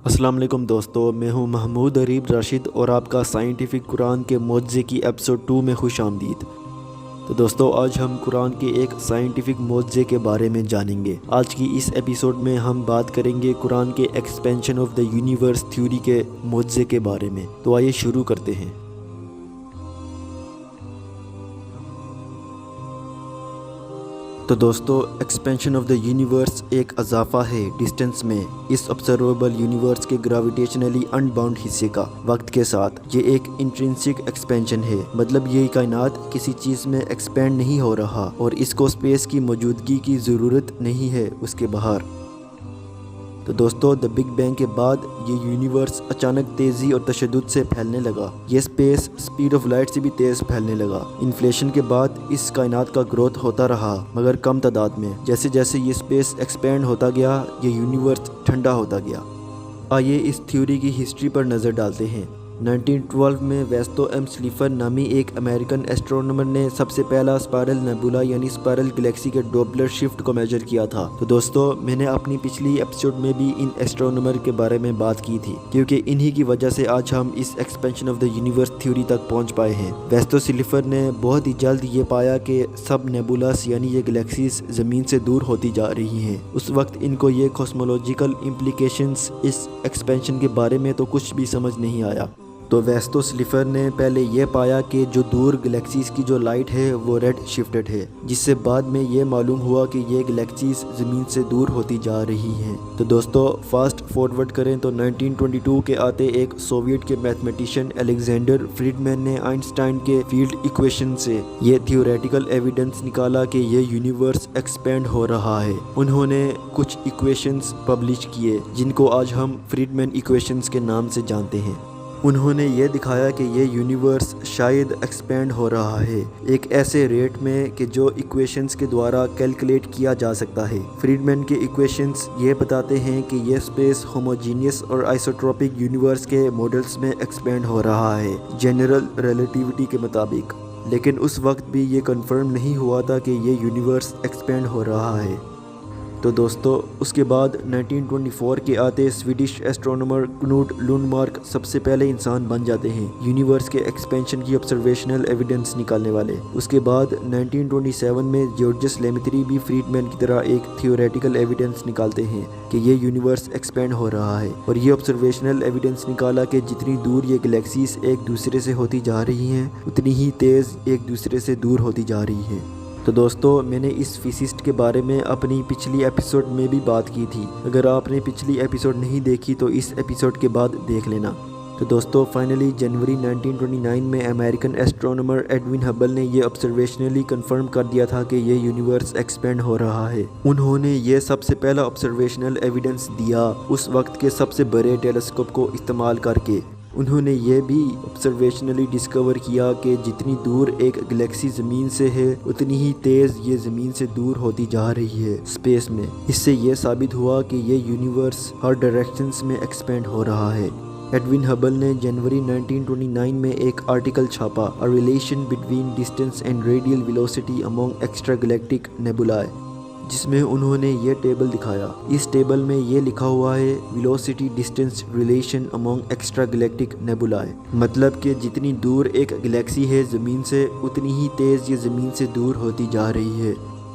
السلام علیکم دوستو، میں ہوں محمود عریب راشد اور آپ کا سائنٹیفک قرآن کے معجزے کی ایپیسوڈ 2 میں خوش آمدید۔ تو دوستو، آج ہم قرآن کے ایک سائنٹیفک معجزے کے بارے میں جانیں گے۔ آج کی اس ایپیسوڈ میں ہم بات کریں گے قرآن کے expansion of the universe theory کے معجزے کے بارے میں۔ تو آئیے شروع کرتے ہیں۔ تو دوستو، ایکسپینشن آف دا یونیورس ایک اضافہ ہے ڈسٹنس میں اس آبزرویبل یونیورس کے گریویٹیشنلی ان باؤنڈ حصے کا وقت کے ساتھ۔ یہ ایک انٹرنسک ایکسپینشن ہے، مطلب یہ کائنات کسی چیز میں ایکسپینڈ نہیں ہو رہا اور اس کو اسپیس کی موجودگی کی ضرورت نہیں ہے اس کے باہر۔ تو دوستو، دا بگ بینگ کے بعد یہ یونیورس اچانک تیزی اور تشدد سے پھیلنے لگا۔ یہ اسپیس سپیڈ آف لائٹ سے بھی تیز پھیلنے لگا۔ انفلیشن کے بعد اس کائنات کا گروتھ ہوتا رہا، مگر کم تعداد میں۔ جیسے جیسے یہ اسپیس ایکسپینڈ ہوتا گیا، یہ یونیورس ٹھنڈا ہوتا گیا۔ آئیے اس تھیوری کی ہسٹری پر نظر ڈالتے ہیں۔ 1912 میں ویستو ایم سلیفر نامی ایک امریکن ایسٹرونومر نے سب سے پہلا اسپائرل نیبولا یعنی اسپائرل گلیکسی کے ڈوپلر شفٹ کو میجر کیا تھا۔ تو دوستو، میں نے اپنی پچھلی ایپیسوڈ میں بھی ان ایسٹرونومر کے بارے میں بات کی تھی، کیونکہ انہی کی وجہ سے آج ہم اس expansion of the universe theory تک پہنچ پائے ہیں۔ ویستو سلیفر نے بہت ہی جلد یہ پایا کہ سب نیبولاس یعنی یہ گلیکسیز زمین سے دور ہوتی جا رہی ہیں۔ اس وقت ان کو یہ کاسمولوجیکل امپلیکیشنز اس ایکسپینشن کے بارے میں تو کچھ بھی سمجھ نہیں آیا۔ تو ویستو سلیفر نے پہلے یہ پایا کہ جو دور گلیکسیز کی جو لائٹ ہے وہ ریڈ شفٹڈ ہے، جس سے بعد میں یہ معلوم ہوا کہ یہ گلیکسیز زمین سے دور ہوتی جا رہی ہیں۔ تو دوستو، فاسٹ فارورڈ کریں تو 1922 کے آتے ایک سوویٹ کے میتھمیٹیشین الیگزینڈر فریڈمین نے آئنسٹائن کے فیلڈ ایکویشن سے یہ تھیوریٹیکل ایویڈنس نکالا کہ یہ یونیورس ایکسپینڈ ہو رہا ہے۔ انہوں نے کچھ ایکویشنز پبلش کیے جن کو آج ہم فریڈمین ایکویشنز کے نام سے جانتے ہیں۔ انہوں نے یہ دکھایا کہ یہ یونیورس شاید ایکسپینڈ ہو رہا ہے ایک ایسے ریٹ میں کہ جو ایکویشنز کے دوارا کیلکولیٹ کیا جا سکتا ہے۔ فریڈمین کے ایکویشنز یہ بتاتے ہیں کہ یہ اسپیس ہوموجینیس اور آئسوٹروپک یونیورس کے ماڈلز میں ایکسپینڈ ہو رہا ہے جنرل ریلیٹیوٹی کے مطابق، لیکن اس وقت بھی یہ کنفرم نہیں ہوا تھا کہ یہ یونیورس ایکسپینڈ ہو رہا ہے۔ تو دوستو، اس کے بعد 1924 کے آتے سویڈش ایسٹرونومر کنوٹ لونڈمارک سب سے پہلے انسان بن جاتے ہیں یونیورس کے ایکسپینشن کی آبزرویشنل ایویڈنس نکالنے والے۔ اس کے بعد 1927 میں جورجس لیمیتری بھی فریڈمین کی طرح ایک تھیوریٹیکل ایویڈنس نکالتے ہیں کہ یہ یونیورس ایکسپینڈ ہو رہا ہے، اور یہ آبزرویشنل ایویڈنس نکالا کہ جتنی دور یہ گلیکسیز ایک دوسرے سے ہوتی جا رہی ہیں، اتنی ہی تیز ایک دوسرے سے دور ہوتی جا رہی ہیں۔ تو دوستو، میں نے اس فزسسٹ کے بارے میں اپنی پچھلی ایپیسوڈ میں بھی بات کی تھی۔ اگر آپ نے پچھلی ایپیسوڈ نہیں دیکھی تو اس ایپیسوڈ کے بعد دیکھ لینا۔ تو دوستو، فائنلی جنوری 1929 میں امریکن ایسٹرونومر ایڈوین ہبل نے یہ آبزرویشنلی کنفرم کر دیا تھا کہ یہ یونیورس ایکسپینڈ ہو رہا ہے۔ انہوں نے یہ سب سے پہلا آبزرویشنل ایویڈنس دیا اس وقت کے سب سے بڑے ٹیلیسکوپ کو استعمال کر کے۔ انہوں نے یہ بھی آبزرویشنلی ڈسکور کیا کہ جتنی دور ایک گلیکسی زمین سے ہے، اتنی ہی تیز یہ زمین سے دور ہوتی جا رہی ہے اسپیس میں۔ اس سے یہ ثابت ہوا کہ یہ یونیورس ہر ڈائریکشنز میں ایکسپینڈ ہو رہا ہے۔ ایڈوین ہبل نے جنوری 1929 میں ایک article چھاپا، A Relation Between Distance and Radial Velocity Among Extragalactic Nebulae، جس میں انہوں نے یہ ٹیبل دکھایا۔ اس ٹیبل میں یہ لکھا ہوا ہے velocity distance relation among extra galactic nebulae, مطلب کہ جتنی دور ایک گلیکسی ہے زمین سے، اتنی ہی تیز یہ زمین سے دور ہوتی جا رہی ہے۔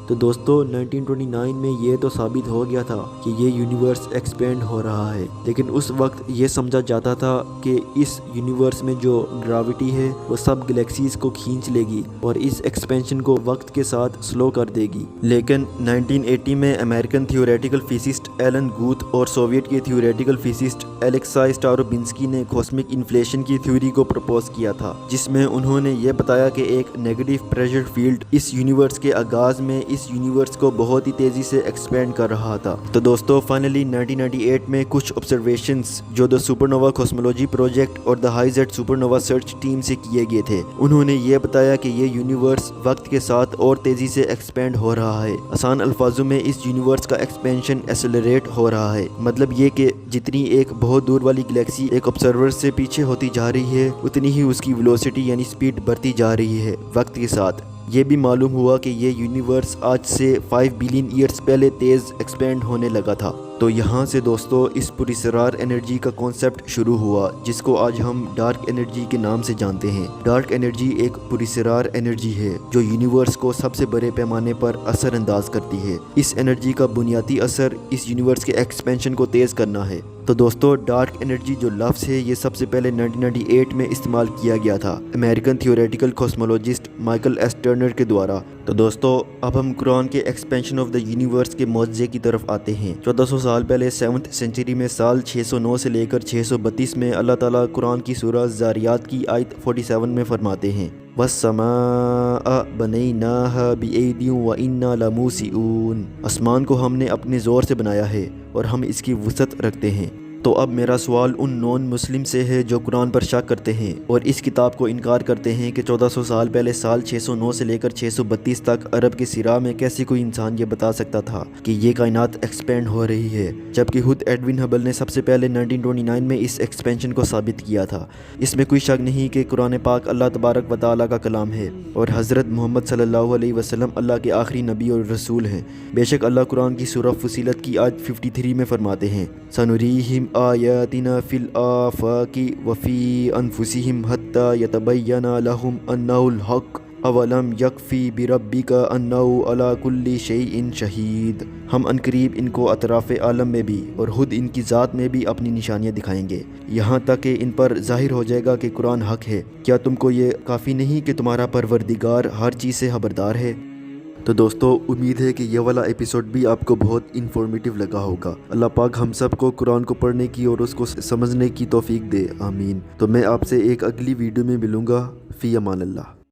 تو دوستو، 1929 میں یہ تو ثابت ہو گیا تھا کہ یہ یونیورس ایکسپینڈ ہو رہا ہے، لیکن اس وقت یہ سمجھا جاتا تھا کہ اس یونیورس میں جو گریوٹی ہے وہ سب گلیکسیز کو کھینچ لے گی اور اس ایکسپینشن کو وقت کے ساتھ سلو کر دے گی۔ لیکن 1980 میں امریکن تھیوریٹیکل فزسسٹ ایلن گوتھ اور سوویٹ کے تھیوریٹیکل فزسسٹ الیکسائی اسٹاروبنسکی نے کاسمک انفلیشن کی تھیوری کو پرپوز کیا تھا، جس میں انہوں نے یہ بتایا کہ ایک نیگیٹو پریشر فیلڈ اس یونیورس کے آغاز میں اس یونیورس کو بہت ہی تیزی سے ایکسپینڈ کر رہا تھا۔ تو دوستو، فائنلی 1998 میں کچھ آبزرویشنز جو the supernova cosmology project اور the high Z supernova search team سے کیے گئے تھے، انہوں نے یہ بتایا کہ یہ یونیورس وقت کے ساتھ اور تیزی سے ایکسپینڈ ہو رہا ہے۔ آسان الفاظوں میں اس یونیورس کا ایکسپینشن ایسلریٹ ہو رہا ہے، مطلب یہ کہ جتنی ایک بہت دور والی گلیکسی ایک آبزرور سے پیچھے ہوتی جا رہی ہے، اتنی ہی اس کی ویلوسٹی یعنی سپیڈ بڑھتی جا رہی ہے وقت کے ساتھ۔ یہ بھی معلوم ہوا کہ یہ یونیورس آج سے 5 بلین ایئرز پہلے تیز ایکسپینڈ ہونے لگا تھا۔ تو یہاں سے دوستو اس پراسرار انرجی کا کانسیپٹ شروع ہوا، جس کو آج ہم ڈارک انرجی کے نام سے جانتے ہیں۔ ڈارک انرجی ایک پراسرار انرجی ہے جو یونیورس کو سب سے بڑے پیمانے پر اثر انداز کرتی ہے۔ اس انرجی کا بنیادی اثر اس یونیورس کے ایکسپینشن کو تیز کرنا ہے۔ تو دوستو ڈارک انرجی جو لفظ ہے یہ سب سے پہلے 1998 میں استعمال کیا گیا تھا American theoretical cosmologist Michael S Turner کے دوارا۔ تو دوستو اب ہم قرآن کے ایکسپینشن آف دا یونیورس کے معجزے کی طرف آتے ہیں۔ 1400 سال پہلے 7th سینچری میں سال 609 سے لے کر 632 میں اللہ تعالیٰ قرآن کی سورہ زاریات کی آیت 47 میں فرماتے ہیں وَالسَّمَاءَ بَنَيْنَاهَا بِأَيْدٍ وَإِنَّا لَمُوسِعُونَ، آسمان کو ہم نے اپنے زور سے بنایا ہے اور ہم اس کی وسعت رکھتے ہیں۔ تو اب میرا سوال ان نان مسلم سے ہے جو قرآن پر شک کرتے ہیں اور اس کتاب کو انکار کرتے ہیں کہ 1400 سال پہلے سال 609 سے لے کر 632 تک عرب کے سرا میں کیسے کوئی انسان یہ بتا سکتا تھا کہ یہ کائنات ایکسپینڈ ہو رہی ہے، جبکہ خود ایڈون ہبل نے سب سے پہلے 1929 میں اس ایکسپینشن کو ثابت کیا تھا۔ اس میں کوئی شک نہیں کہ قرآن پاک اللہ تبارک و تعالیٰ کا کلام ہے اور حضرت محمد صلی اللہ علیہ وسلم اللہ کے آخری نبی اور رسول ہیں۔ بے شک اللہ قرآن کی سورہ فصیلت کی آیت 53 میں فرماتے ہیں سَنُرِيهِمْ آیاتنا فی الآفاق وفی انفسہم حتی یتبین لہم انہ الحق اولم یکفی بربک انہ علی کل شیء شہید۔ ہم عنقریب ان کو اطراف عالم میں بھی اور خود ان کی ذات میں بھی اپنی نشانیاں دکھائیں گے، یہاں تک کہ ان پر ظاہر ہو جائے گا کہ قرآن حق ہے۔ کیا تم کو یہ کافی نہیں کہ تمہارا پروردگار ہر چیز سے خبردار ہے؟ تو دوستو امید ہے کہ یہ والا ایپیسوڈ بھی آپ کو بہت انفارمیٹیو لگا ہوگا۔ اللہ پاک ہم سب کو قرآن کو پڑھنے کی اور اس کو سمجھنے کی توفیق دے، آمین۔ تو میں آپ سے ایک اگلی ویڈیو میں ملوں گا، فی امان اللہ۔